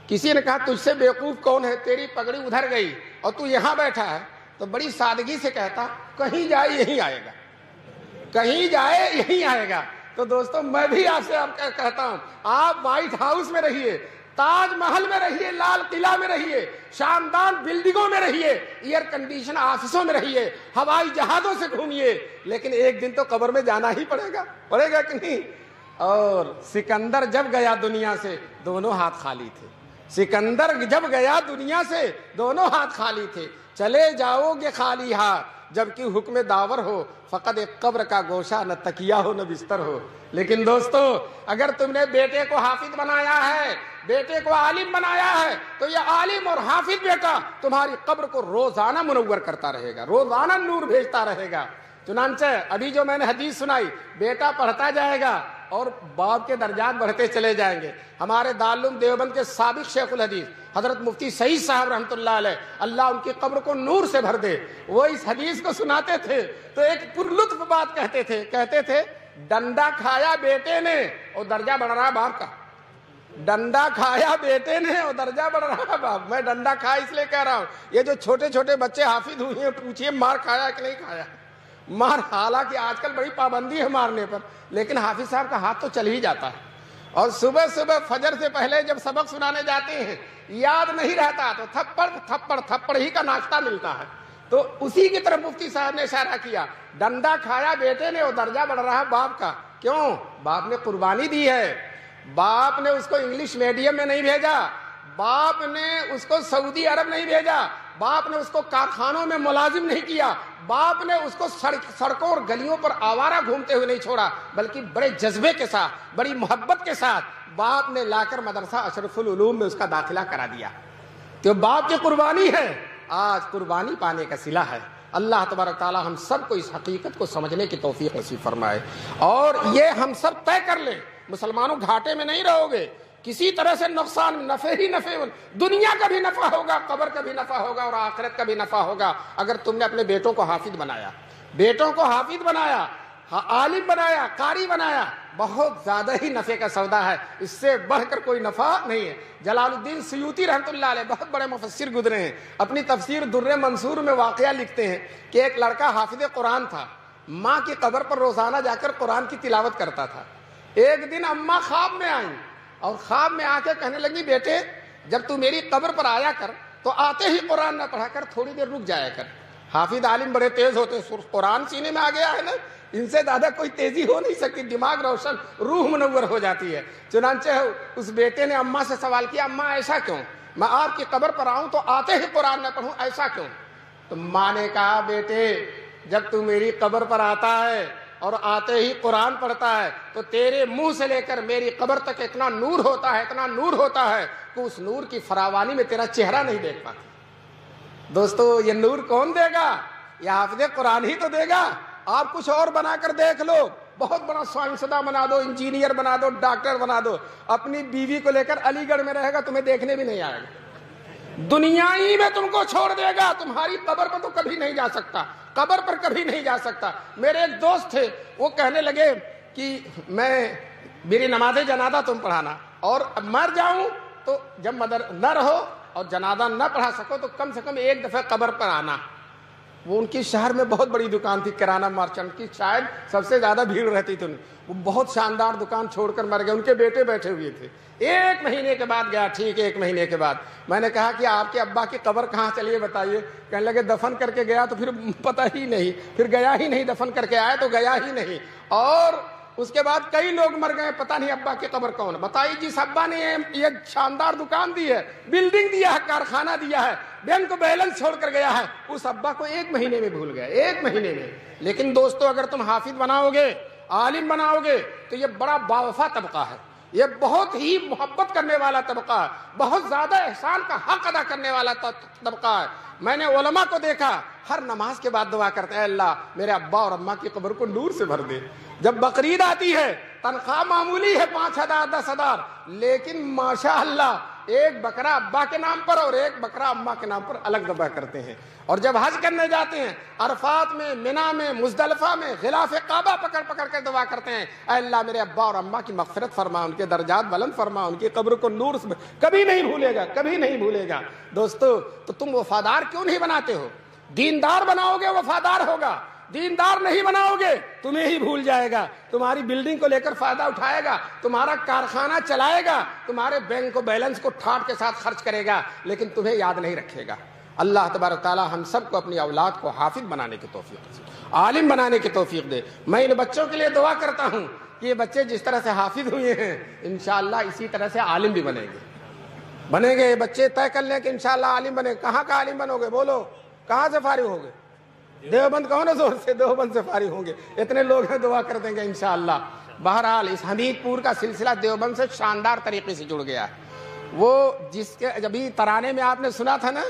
کسی نے کہا تجھ سے بیوقوف کون ہے، تیری پگڑی ادھر گئی اور تو یہاں بیٹھا ہے؟ تو بڑی سادگی سے کہتا کہیں جائے یہیں آئے گا، کہیں جائے یہیں آئے گا۔ تو دوستو میں بھی آپ سے کہتا ہوں، آپ وائٹ ہاؤس میں رہیے، تاج محل میں رہیے، لال قلعہ میں رہیے، شاندار بلڈنگوں میں رہیے، ایئر کنڈیشن آفسوں میں رہیے، ہوائی جہازوں سے گھومیے، لیکن ایک دن تو قبر میں جانا ہی پڑے گا کہ نہیں؟ اور سکندر جب گیا دنیا سے دونوں ہاتھ خالی تھے، سکندر جب گیا دنیا سے دونوں ہاتھ خالی تھے، چلے جاؤ گے خالی ہاتھ جبکہ حکم داور ہو، فقط ایک قبر کا گوشہ، نہ تکیہ ہو نہ بستر ہو۔ لیکن دوستو اگر تم نے بیٹے کو حافظ بنایا ہے، بیٹے کو عالم بنایا ہے، تو یہ عالم اور حافظ بیٹا تمہاری قبر کو روزانہ منور کرتا رہے گا، روزانہ نور بھیجتا رہے گا۔ چنانچہ ابھی جو میں نے حدیث سنائی، بیٹا پڑھتا جائے گا اور باپ کے درجات بڑھتے چلے جائیں گے۔ ہمارے دارالعلوم دیوبند کے سابق شیخ الحدیث حضرت مفتی سعید صاحب رحمۃ اللہ علیہ، اللہ ان کی قبر کو نور سے بھر دے، وہ اس حدیث کو سناتے تھے تو ایک پرلطف بات کہتے تھے ڈنڈا کھایا بیٹے نے اور درجہ بڑھ رہا باپ کا، ڈنڈا کھایا بیٹے نے اور درجہ بڑھ رہا باپ۔ میں ڈنڈا کھایا اس لیے کہہ رہا ہوں، یہ جو چھوٹے چھوٹے بچے حافظ ہوئے ہیں، پوچھئے مار کھایا کہ نہیں کھایا؟ مار، حالانکہ آج کل بڑی پابندی ہے مارنے پر، لیکن حافظ صاحب کا ہاتھ تو چل ہی جاتا ہے، اور صبح صبح فجر سے پہلے جب سبق سنانے جاتے ہیں یاد نہیں رہتا تو تھپڑ ہی کا ناشتہ ملتا ہے۔ تو اسی کی طرف مفتی صاحب نے اشارہ کیا، ڈنڈا کھایا بیٹے نے اور درجہ بڑھ رہا باپ کا۔ کیوں؟ باپ نے قربانی دی ہے، باپ نے اس کو انگلش میڈیم میں نہیں بھیجا، باپ نے اس کو سعودی عرب نہیں بھیجا، باپ نے اس کو کارخانوں میں ملازم نہیں کیا، باپ نے اس کو سڑکوں اور گلیوں پر آوارہ گھومتے ہوئے نہیں چھوڑا، بلکہ بڑے جذبے کے ساتھ، بڑی محبت کے ساتھ باپ نے لا کر مدرسہ اشرف العلوم میں اس کا داخلہ کرا دیا۔ تو باپ کی قربانی ہے، آج قربانی پانے کا صلہ ہے۔ اللہ تبارک تعالی ہم سب کو اس حقیقت کو سمجھنے کی توفیق نصیب فرمائے، اور یہ ہم سب طے کر لیں، مسلمانوں گھاٹے میں نہیں رہو گے، کسی طرح سے نقصان، نفع ہی نفع، دنیا کا بھی نفع ہوگا، قبر کا بھی نفع ہوگا، اور آخرت کا بھی نفع ہوگا۔ اگر تم نے اپنے بیٹوں کو حافظ بنایا، بیٹوں کو حافظ بنایا، عالم بنایا، قاری بنایا، بہت زیادہ ہی نفع کا سودا ہے، اس سے بڑھ کر کوئی نفع نہیں ہے۔ جلال الدین سیوطی رحمۃ اللہ علیہ بہت بڑے مفسر گزرے ہیں، اپنی تفسیر در منصور میں واقعہ لکھتے ہیں کہ ایک لڑکا حافظ قرآن تھا، ماں کی قبر پر روزانہ جا کر قرآن کی تلاوت کرتا تھا۔ ایک دن اماں خواب میں آئیں اور خواب میں آ کے کہنے لگی، بیٹے جب تو میری قبر پر آیا کر تو آتے ہی قرآن نہ پڑھا کر، تھوڑی دیر رک جایا کر۔ حافظ عالم بڑے تیز ہوتے ہیں، قرآن سینے میں آ گیا ہے نا، ان سے زیادہ کوئی تیزی ہو نہیں سکتی، دماغ روشن، روح منور ہو جاتی ہے۔ چنانچہ اس بیٹے نے اماں سے سوال کیا، اماں ایسا کیوں؟ میں آپ کی قبر پر آؤں تو آتے ہی قرآن نہ پڑھوں، ایسا کیوں؟ تو ماں نے کہا، بیٹے جب تو میری قبر پر آتا ہے اور آتے ہی قرآن پڑھتا ہے تو تیرے منہ سے لے کر میری قبر تک اتنا نور ہوتا ہے، اتنا نور ہوتا ہے کہ اس نور کی فراوانی میں تیرا چہرہ نہیں دیکھ پاتا۔ دوستو یہ نور کون دے گا؟ یہ حافظ قرآن ہی تو دے گا۔ آپ کچھ اور بنا کر دیکھ لو، بہت بڑا سائنسداں بنا دو، انجینئر بنا دو، ڈاکٹر بنا دو، اپنی بیوی کو لے کر علی گڑھ میں رہے گا، تمہیں دیکھنے بھی نہیں آئے گا، دنیا ہی میں تم کو چھوڑ دے گا، تمہاری قبر پر تو کبھی نہیں جا سکتا، قبر پر کبھی نہیں جا سکتا۔ میرے ایک دوست تھے، وہ کہنے لگے کہ میری نماز جنازہ تم پڑھانا، اور مر جاؤں تو جب نہ رہو اور جنازہ نہ پڑھا سکو تو کم سے کم ایک دفعہ قبر پر آنا۔ وہ ان کی شہر میں بہت بڑی دکان تھی، کرانہ مرچنٹ کی، شاید سب سے زیادہ بھیڑ رہتی تھی، وہ بہت شاندار دکان چھوڑ کر مر گئے، ان کے بیٹے بیٹھے ہوئے تھے۔ ایک مہینے کے بعد گیا، ٹھیک ہے، ایک مہینے کے بعد میں نے کہا کہ آپ کے ابا کی قبر کہاں، چلیے بتائیے۔ کہنے لگے دفن کر کے گیا تو پھر پتہ ہی نہیں، پھر گیا ہی نہیں، دفن کر کے آیا تو گیا ہی نہیں، اور اس کے بعد کئی لوگ مر گئے، پتہ نہیں ابا کی قبر کون ہے۔ بتائیے جس ابا نے یہ شاندار دکان دی ہے، بلڈنگ دیا ہے، کارخانہ دیا ہے، بینک کو بیلنس چھوڑ کر گیا ہے، اس ابا کو ایک مہینے میں بھول گیا، ایک مہینے میں۔ لیکن دوستو اگر تم حافظ بناؤ گے، عالم بناؤ گے تو یہ بڑا باوفا طبقہ ہے، یہ بہت ہی محبت کرنے والا طبقہ ہے، بہت زیادہ احسان کا حق ادا کرنے والا طبقہ ہے۔ میں نے علماء کو دیکھا ہر نماز کے بعد دعا کرتے ہیں، اللہ میرے ابا اور اماں کی قبر کو نور سے بھر دے۔ جب بقرعید آتی ہے، تنخواہ معمولی ہے 5,000 10,000، لیکن ماشاءاللہ ایک بکرا ابا کے نام پر اور ایک بکرا اماں کے نام پر الگ ذبح کرتے ہیں۔ اور جب حج کرنے جاتے ہیں، عرفات میں، منی میں، مزدلفہ میں غلاف کعبہ پکڑ پکڑ کر دعا کرتے ہیں، اے اللہ میرے ابا اور اماں کی مغفرت فرما، ان کے درجات بلند فرما، ان کی قبر کو نور سے، کبھی نہیں بھولے گا، کبھی نہیں بھولے گا۔ دوستو تو تم وفادار کیوں نہیں بناتے ہو؟ دیندار بناؤ گے وفادار ہوگا، دیندار نہیں بناؤ گے تمہیں ہی بھول جائے گا، تمہاری بلڈنگ کو لے کر فائدہ اٹھائے گا، تمہارا کارخانہ چلائے گا، تمہارے بینک کو بیلنس کو ٹھاٹ کے ساتھ خرچ کرے گا، لیکن تمہیں یاد نہیں رکھے گا۔ اللہ تبارک تعالی ہم سب کو اپنی اولاد کو حافظ بنانے کی توفیق دے، عالم بنانے کی توفیق دے۔ میں ان بچوں کے لیے دعا کرتا ہوں کہ یہ بچے جس طرح سے حافظ ہوئے ہیں انشاءاللہ اسی طرح سے عالم بھی بنیں گے۔ یہ بچے طے کر لیں کہ انشاءاللہ عالم بنے۔ کہاں کا عالم بنو گے؟ بولو، کہاں سے فارغ ہوگے؟ دیوبند کہو نا زور سے، دیوبند سے فارغ ہوں گے، اتنے لوگ ہیں، دعا کر دیں گے انشاءاللہ۔ بہرحال اس حمید پور کا سلسلہ دیوبند سے شاندار طریقے سے جڑ گیا ہے۔ وہ جس کے جبھی ترانے میں آپ نے سنا تھا نا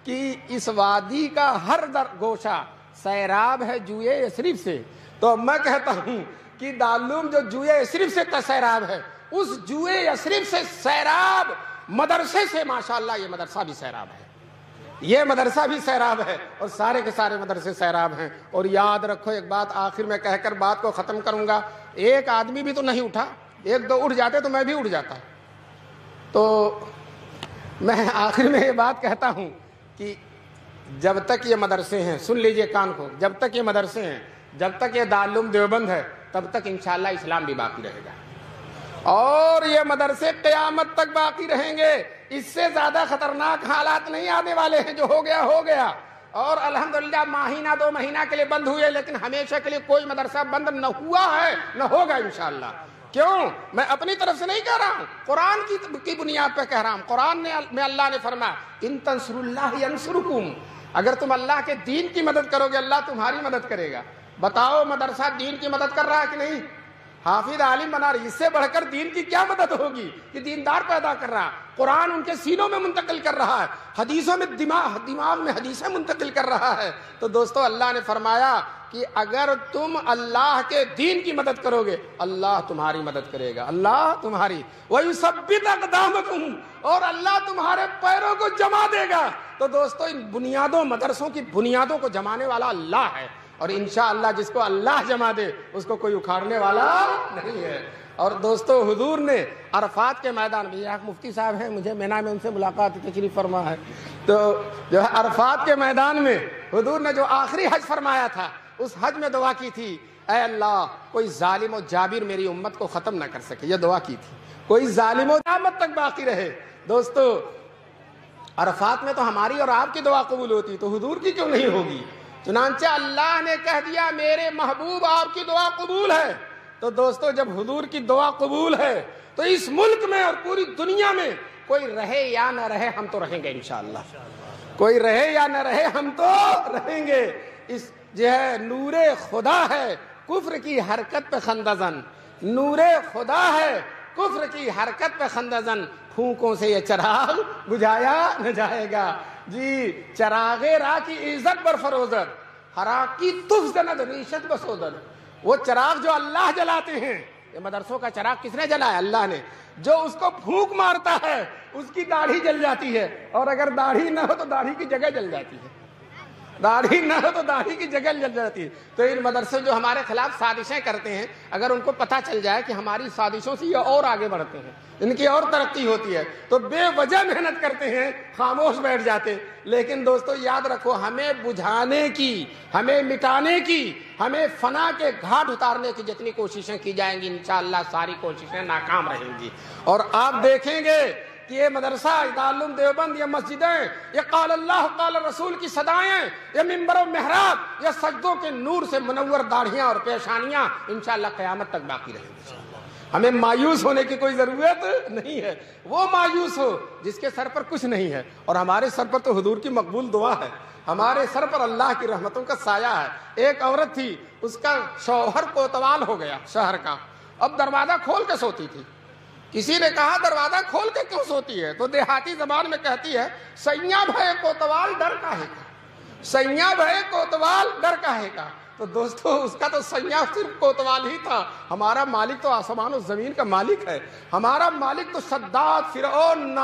کہ اس وادی کا ہر گوشہ سیراب ہے جوئے یثرب سے، تو میں کہتا ہوں کہ دارالعلوم جو جوئے یثرب سے سیراب ہے، اس جوئے یثرب سے سیراب مدرسے سے ماشاءاللہ یہ مدرسہ بھی سیراب ہے، یہ مدرسہ بھی سیراب ہے، اور سارے کے سارے مدرسے سیراب ہیں۔ اور یاد رکھو ایک بات آخر میں کہہ کر بات کو ختم کروں گا، ایک آدمی بھی تو نہیں اٹھا، ایک دو اٹھ جاتے تو میں بھی اٹھ جاتا۔ تو میں آخر میں یہ بات کہتا ہوں کہ جب تک یہ مدرسے ہیں، سن لیجئے کان کو، جب تک یہ مدرسے ہیں، جب تک یہ دارالعلوم دیوبند ہے، تب تک انشاءاللہ اسلام بھی باقی رہے گا، اور یہ مدرسے قیامت تک باقی رہیں گے۔ اس سے زیادہ خطرناک حالات نہیں آنے والے ہیں، جو ہو گیا ہو گیا، اور الحمدللہ مہینہ 2 مہینہ کے لیے بند ہوئے، لیکن ہمیشہ کے لیے کوئی مدرسہ بند نہ ہوا ہے، نہ ہوگا انشاءاللہ۔ کیوں؟ میں اپنی طرف سے نہیں کہہ رہا ہوں، قرآن کی بنیاد پہ کہہ رہا ہوں۔ قرآن میں اللہ نے فرمایا ان تنصروا اللہ ینصرکم، اگر تم اللہ کے دین کی مدد کرو گے اللہ تمہاری مدد کرے گا۔ بتاؤ مدرسہ دین کی مدد کر رہا ہے کہ نہیں؟ حافظ عالم بنا رہی، اس سے بڑھ کر دین کی کیا مدد ہوگی کہ دیندار پیدا کر رہا ہے، قرآن ان کے سینوں میں منتقل کر رہا ہے، حدیثوں میں دماغ میں حدیثیں منتقل کر رہا ہے۔ تو دوستو اللہ نے فرمایا کہ اگر تم اللہ کے دین کی مدد کرو گے اللہ تمہاری مدد کرے گا، اللہ تمہاری وَيُثَبِّتْ أَقْدَامَكُمْ، اور اللہ تمہارے پیروں کو جما دے گا۔ تو دوستو ان بنیادوں، مدرسوں کی بنیادوں کو جمانے والا اللہ ہے، اور انشاءاللہ جس کو اللہ جمع دے اس کو کوئی اکھاڑنے والا نہیں ہے۔ اور دوستو حضور نے عرفات کے میدان میں، یہ مفتی صاحب ہیں، مجھے مینا میں ان سے ملاقات تشریف فرما ہے، تو جو ہے عرفات کے میدان میں حضور نے جو آخری حج فرمایا تھا اس حج میں دعا کی تھی، اے اللہ کوئی ظالم و جابر میری امت کو ختم نہ کر سکے، یہ دعا کی تھی، کوئی ظالم و قیامت تک باقی رہے۔ دوستو عرفات میں تو ہماری اور آپ کی دعا قبول ہوتی تو حضور کی کیوں نہیں ہوگی؟ چنانچہ اللہ نے کہہ دیا میرے محبوب آپ کی دعا قبول ہے۔ تو دوستو جب حضور کی دعا قبول ہے تو اس ملک میں اور پوری دنیا میں کوئی رہے یا نہ رہے ہم تو رہیں گے انشاءاللہ، کوئی رہے یا نہ رہے ہم تو رہیں گے۔ اس جو ہے نور خدا ہے کفر کی حرکت پہ خندزن، نور خدا ہے کفر کی حرکت پہ خندزن، پھونکوں سے یہ چراغ بجھایا نہ جائے گا۔ جی چراغ راہ کی عزت برفروزت، ہرا کی تف زند ریشت بسودن، وہ چراغ جو اللہ جلاتے ہیں، یہ مدرسوں کا چراغ کس نے جلایا؟ اللہ نے۔ جو اس کو پھونک مارتا ہے اس کی داڑھی جل جاتی ہے، اور اگر داڑھی نہ ہو تو داڑھی کی جگہ جل جاتی ہے، داڑھی نہ ہو تو داڑھی کی جگہ جل جاتی ہے۔ تو ان مدرسے جو ہمارے خلاف سازشیں کرتے ہیں، اگر ان کو پتہ چل جائے کہ ہماری سازشوں سے یہ اور آگے بڑھتے ہیں، ان کی اور ترقی ہوتی ہے، تو بے وجہ محنت کرتے ہیں، خاموش بیٹھ جاتے۔ لیکن دوستو یاد رکھو، ہمیں بجھانے کی، ہمیں مٹانے کی، ہمیں فنا کے گھاٹ اتارنے کی جتنی کوششیں کی جائیں گی انشاءاللہ ساری کوششیں ناکام رہیں گی۔ اور آپ دیکھیں گے کہ یہ مدرسہ، دارالعلوم دیوبند، یہ مسجدیں، یہ قال اللہ قال رسول کی صدائیں، یہ منبر و محراب، یہ سجدوں کے نور سے منور داڑھیاں اور پیشانیاں انشاءاللہ قیامت تک باقی رہیں گی۔ ہمیں مایوس ہونے کی کوئی ضرورت نہیں ہے۔ وہ مایوس ہو جس کے سر پر کچھ نہیں ہے، اور ہمارے سر پر تو حضور کی مقبول دعا ہے، ہمارے سر پر اللہ کی رحمتوں کا سایہ ہے۔ ایک عورت تھی، اس کا شوہر کوتوال ہو گیا شہر کا، اب دروازہ کھول کے سوتی تھی۔ کسی نے کہا دروازہ کھول کے کیوں سوتی ہے؟ تو دیہاتی زبان میں کہتی ہے سیاں بھائی کوتوال ڈر کاہے کا، سیاں بھائی کوتوال ڈر کاہے کا۔ تو دوستو اس کا تو سیاں صرف کوتوال ہی تھا، ہمارا مالک تو آسمان و زمین کا مالک ہے، ہمارا مالک تو شداد، فرعون،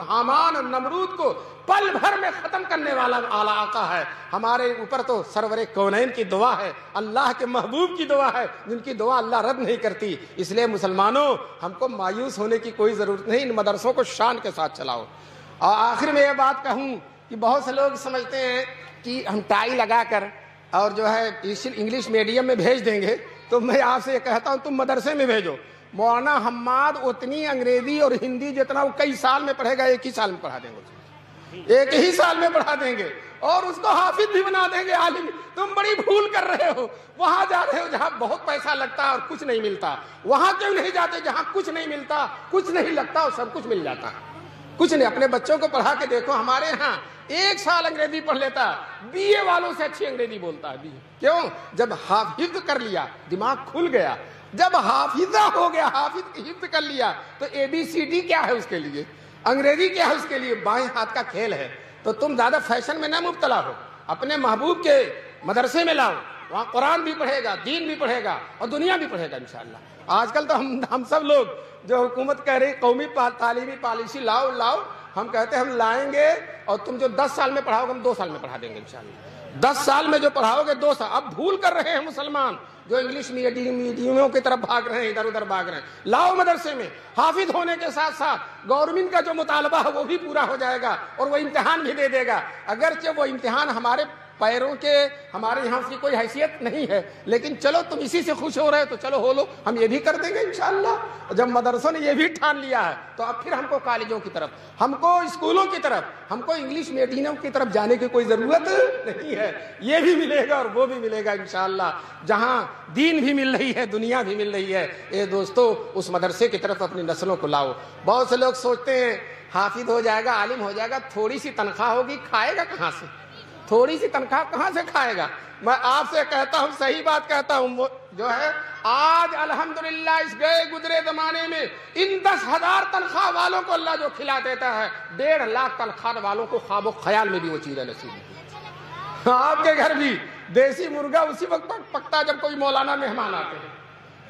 حامان اور نمرود کو پل بھر میں ختم کرنے والا اعلی آقا ہے۔ ہمارے اوپر تو سرور کونین کی دعا ہے، اللہ کے محبوب کی دعا ہے، جن کی دعا اللہ رد نہیں کرتی۔ اس لیے مسلمانوں ہم کو مایوس ہونے کی کوئی ضرورت نہیں، ان مدرسوں کو شان کے ساتھ چلاؤ۔ اور آخر میں یہ بات کہوں کہ بہت سے لوگ سمجھتے ہیں کہ ہم ٹائی لگا کر اور جو ہے انگلش میڈیم میں بھیج دیں گے، تو میں آپ سے یہ کہتا ہوں تم مدرسے میں بھیجو۔ مولانا حماد اتنی انگریزی اور ہندی جتنا وہ کئی سال میں پڑھے گا، ایک ہی سال میں پڑھا دیں گے، ایک ہی سال میں پڑھا دیں گے، اور اس کو حافظ بھی بنا دیں گے، عالم۔ تم بڑی بھول کر رہے ہو، وہاں جا رہے ہو جہاں بہت پیسہ لگتا ہے اور کچھ نہیں ملتا، وہاں کیوں نہیں جاتے جہاں کچھ نہیں ملتا، کچھ نہیں لگتا اور سب کچھ مل جاتا ہے۔ کچھ نہیں، اپنے بچوں کو پڑھا کے دیکھو، ہمارے ہاں ایک سال انگریزی پڑھ لیتا، بی اے والوں سے اچھی انگریزی بولتا ہے۔ کیوں؟ جب حافظ کر لیا دماغ کھل گیا، جب حافظہ ہو گیا، حافظ حفظ کر لیا تو اے بی سی ڈی کیا ہے اس کے لیے، انگریزی کیا ہے اس کے لیے، بائیں ہاتھ کا کھیل ہے۔ تو تم زیادہ فیشن میں نہ مبتلا ہو، اپنے محبوب کے مدرسے میں لاؤ، وہاں قرآن بھی پڑھے گا، دین بھی پڑھے گا اور دنیا بھی پڑھے گا انشاءاللہ۔ آج کل تو ہم سب لوگ جو حکومت کہہ رہی قومی تعلیمی پالیسی لاؤ لاؤ، ہم کہتے ہیں ہم لائیں گے، اور تم جو 10 سال میں پڑھاؤ گے ہم 2 سال میں پڑھا دیں گے انشاءاللہ۔ 10 سال میں جو پڑھاؤ گے 2 سال۔ اب بھول کر رہے ہیں مسلمان جو انگلش میڈیموں کی طرف بھاگ رہے ہیں، ادھر ادھر بھاگ رہے ہیں۔ لاؤ مدرسے میں، حافظ ہونے کے ساتھ ساتھ گورنمنٹ کا جو مطالبہ ہے وہ بھی پورا ہو جائے گا، اور وہ امتحان بھی دے دے گا۔ اگرچہ وہ امتحان ہمارے پیروں کے، ہمارے یہاں اس کی کوئی حیثیت نہیں ہے، لیکن چلو تم اسی سے خوش ہو رہے تو چلو ہو لو، ہم یہ بھی کر دیں گے انشاءاللہ۔ جب مدرسوں نے یہ بھی ٹھان لیا ہے تو اب پھر ہم کو کالجوں کی طرف، ہم کو اسکولوں کی طرف، ہم کو انگلش میڈیموں کی طرف جانے کی کوئی ضرورت نہیں ہے۔ یہ بھی ملے گا اور وہ بھی ملے گا انشاءاللہ، جہاں دین بھی مل رہی ہے، دنیا بھی مل رہی ہے۔ اے دوستو اس مدرسے کی طرف اپنی نسلوں کو لاؤ۔ بہت سے لوگ سوچتے ہیں حافظ ہو جائے گا، عالم ہو جائے گا، تھوڑی سی تنخواہ ہوگی، کھائے گا کہاں سے؟ تھوڑی سی تنخواہ کہاں سے کھائے گا؟ میں آپ سے کہتا ہوں، صحیح بات کہتا ہوں، وہ جو ہے آج الحمدللہ اس گئے گزرے زمانے میں ان 10,000 تنخواہ والوں کو اللہ جو کھلا دیتا ہے، 1.5 لاکھ تنخواہ والوں کو خواب و خیال میں بھی وہ چیزیں نصیب نہیں۔ آپ کے گھر بھی دیسی مرغا اسی وقت پکتا جب کوئی مولانا مہمان آتے ہیں۔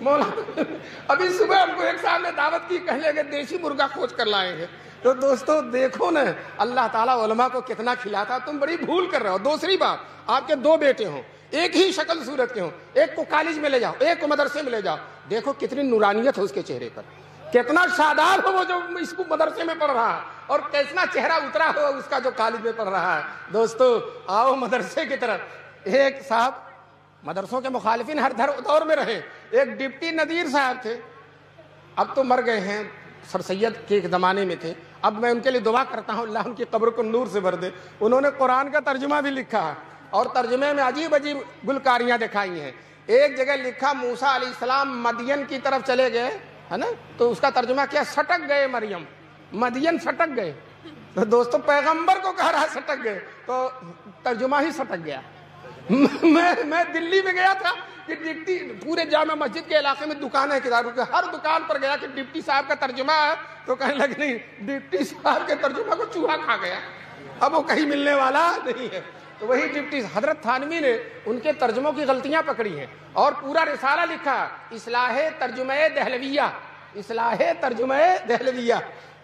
مولانا ابھی صبح ہم کو ایک صاحب نے دعوت کی، کہنے لگے دیسی مرغا کھوج کر لائیں گے۔ تو دوستو دیکھو نا اللہ تعالیٰ علماء کو کتنا کھلاتا، تم بڑی بھول کر رہے ہو۔ دوسری بات، آپ کے 2 بیٹے ہوں، ایک ہی شکل صورت کے ہوں، ایک کو کالج میں لے جاؤ، ایک کو مدرسے میں لے جاؤ، دیکھو کتنی نورانیت ہو اس کے چہرے پر، کتنا شاداب ہو وہ جو اس کو مدرسے میں پڑھ رہا ہے، اور کیسنا چہرہ اترا ہو اس کا جو کالج میں پڑھ رہا ہے۔ دوستو آؤ مدرسے کی طرف۔ ایک صاحب مدرسوں کے مخالفین ہر دور میں رہے، ایک ڈپٹی نذیر صاحب تھے، اب تو مر گئے ہیں، سر سید کے زمانے میں تھے، اب میں ان کے لیے دعا کرتا ہوں اللہ ان کی قبر کو نور سے بھر دے۔ انہوں نے قرآن کا ترجمہ بھی لکھا ہے، اور ترجمے میں عجیب عجیب گلکاریاں دکھائی ہیں۔ ایک جگہ لکھا موسیٰ علیہ السلام مدین کی طرف چلے گئے، ہے نا، تو اس کا ترجمہ کیا، سٹک گئے مریم، مدین سٹک گئے۔ تو دوستو پیغمبر کو کہہ رہا سٹک گئے، تو ترجمہ ہی سٹک گیا۔ میں دلی میں گیا تھا کہ ڈپٹی پورے جامع مسجد کے علاقے میں دکان ہے کتابوں کے، ہر دکان پر گیا کہ ڈپٹی صاحب کا ترجمہ ہے، تو کہنے لگے نہیں، ڈپٹی صاحب کے ترجمہ کو چوہا کھا گیا، اب وہ کہیں ملنے والا نہیں ہے۔ تو وہی ڈپٹی حضرت تھانوی نے ان کے ترجموں کی غلطیاں پکڑی ہیں اور پورا رسالہ لکھا، اصلاح ترجمہ دہلویہ، اصلاح ترجمہ دہلویہ۔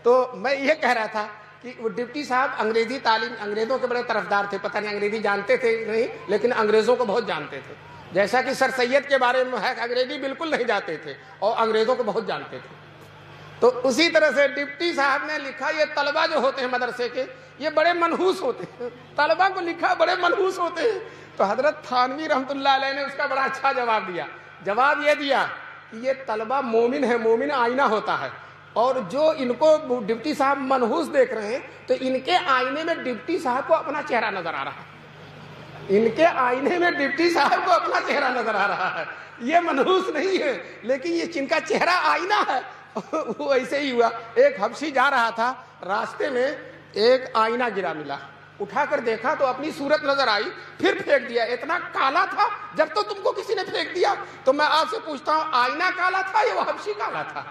تو میں یہ کہہ رہا تھا کہ وہ ڈپٹی صاحب انگریزی تعلیم، انگریزوں کے بڑے طرفدار تھے، پتہ نہیں انگریزی جانتے تھے نہیں، لیکن انگریزوں کو بہت جانتے تھے، جیسا کہ سر سید کے بارے میں ہے، انگریزی بالکل نہیں جانتے تھے اور انگریزوں کو بہت جانتے تھے۔ تو اسی طرح سے ڈپٹی صاحب نے لکھا یہ طلبہ جو ہوتے ہیں مدرسے کے یہ بڑے منحوس ہوتے ہیں، طلبہ کو لکھا بڑے منحوس ہوتے ہیں۔ تو حضرت تھانوی رحمۃ اللہ علیہ نے اس کا بڑا اچھا جواب دیا، جواب یہ دیا کہ یہ طلبہ مومن ہے، مومن آئینہ ہوتا ہے، اور جو ان کو ڈپٹی صاحب منحوس دیکھ رہے ہیں تو ان کے آئینے میں ڈپٹی صاحب کو اپنا چہرہ نظر آ رہا ہے، ان کے آئینے میں ڈپٹی صاحب کو اپنا چہرہ نظر آ رہا ہے، یہ منحوس نہیں ہے لیکن یہ جن کا چہرہ آئینہ ہے۔ وہ ایسے ہی ہوا، ایک حبشی جا رہا تھا، راستے میں ایک آئینہ گرا ملا، اٹھا کر دیکھا تو اپنی صورت نظر آئی، پھر پھینک دیا، اتنا کالا تھا جب تو تم کو کسی نے پھینک دیا۔ تو میں آپ سے پوچھتا ہوں آئینہ کالا تھا یا وہ حبشی کالا تھا؟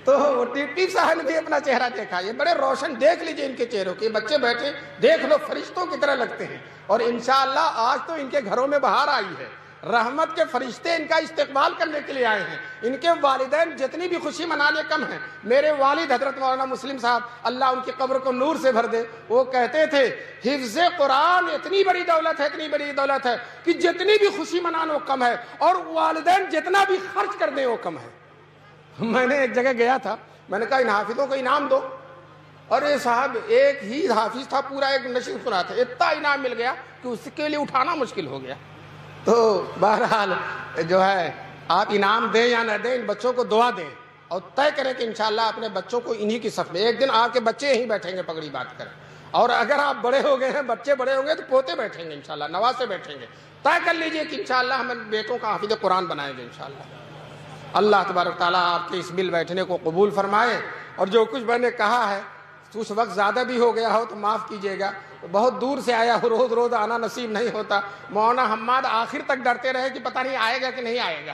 تو ڈپٹی صاحب نے بھی اپنا چہرہ دیکھا، یہ بڑے روشن، دیکھ لیجئے ان کے چہروں کے، بچے بیٹھے دیکھ لو فرشتوں کی طرح لگتے ہیں، اور انشاءاللہ آج تو ان کے گھروں میں بہار آئی ہے، رحمت کے فرشتے ان کا استقبال کرنے کے لیے آئے ہیں، ان کے والدین جتنی بھی خوشی منانے کم ہیں۔ میرے والد حضرت مولانا مسلم صاحب اللہ ان کی قبر کو نور سے بھر دے، وہ کہتے تھے حفظ قرآن اتنی بڑی دولت ہے، اتنی بڑی دولت ہے کہ جتنی بھی خوشی منانے وہ کم ہے، اور والدین جتنا بھی خرچ کر دیں وہ کم ہے۔ میں نے ایک جگہ گیا تھا، میں نے کہا ان حافظوں کو انعام دو، اور یہ صاحب ایک ہی حافظ تھا، پورا ایک نشر سنا تھا، اتنا انعام مل گیا کہ اس کے لیے اٹھانا مشکل ہو گیا۔ تو بہرحال جو ہے آپ انعام دیں یا نہ دیں، ان بچوں کو دعا دیں اور طے کریں کہ انشاءاللہ اپنے بچوں کو انہی کی صف میں، ایک دن آپ کے بچے یہیں بیٹھیں گے پگڑی بات کریں، اور اگر آپ بڑے ہو گئے ہیں، بچے بڑے ہوں گے تو پوتے بیٹھیں گے انشاءاللہ، نواسے بیٹھیں گے، طے کر لیجئے کہ انشاءاللہ ہم بیٹوں کا حافظ قرآن بنائیں گے انشاءاللہ۔ اللہ تبارک تعالیٰ آپ کے اس مل بیٹھنے کو قبول فرمائے، اور جو کچھ میں نے کہا ہے اس وقت زیادہ بھی ہو گیا ہو تو معاف کیجیے گا، بہت دور سے آیا ہو، روز روز آنا نصیب نہیں ہوتا۔ مولانا حماد آخر تک ڈرتے رہے کہ پتہ نہیں آئے گا کہ نہیں آئے گا۔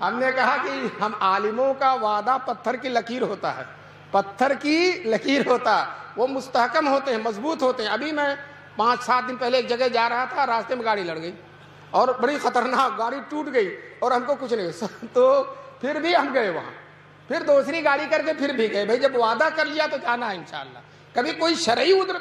ہم نے کہا کہ ہم عالموں کا وعدہ پتھر کی لکیر ہوتا ہے، پتھر کی لکیر ہوتا ہے، وہ مستحکم ہوتے ہیں، مضبوط ہوتے ہیں۔ ابھی میں 5-7 دن پہلے ایک جگہ جا رہا تھا، راستے میں گاڑی لڑ گئی اور بڑی خطرناک، گاڑی ٹوٹ گئی اور ہم کو کچھ نہیں، تو پھر بھی ہم گئے وہاں، پھر دوسری گاڑی کر کے پھر بھی گئے۔ بھائی جب وعدہ کر لیا تو جانا ہے انشاءاللہ۔ کبھی کوئی شرعی عذر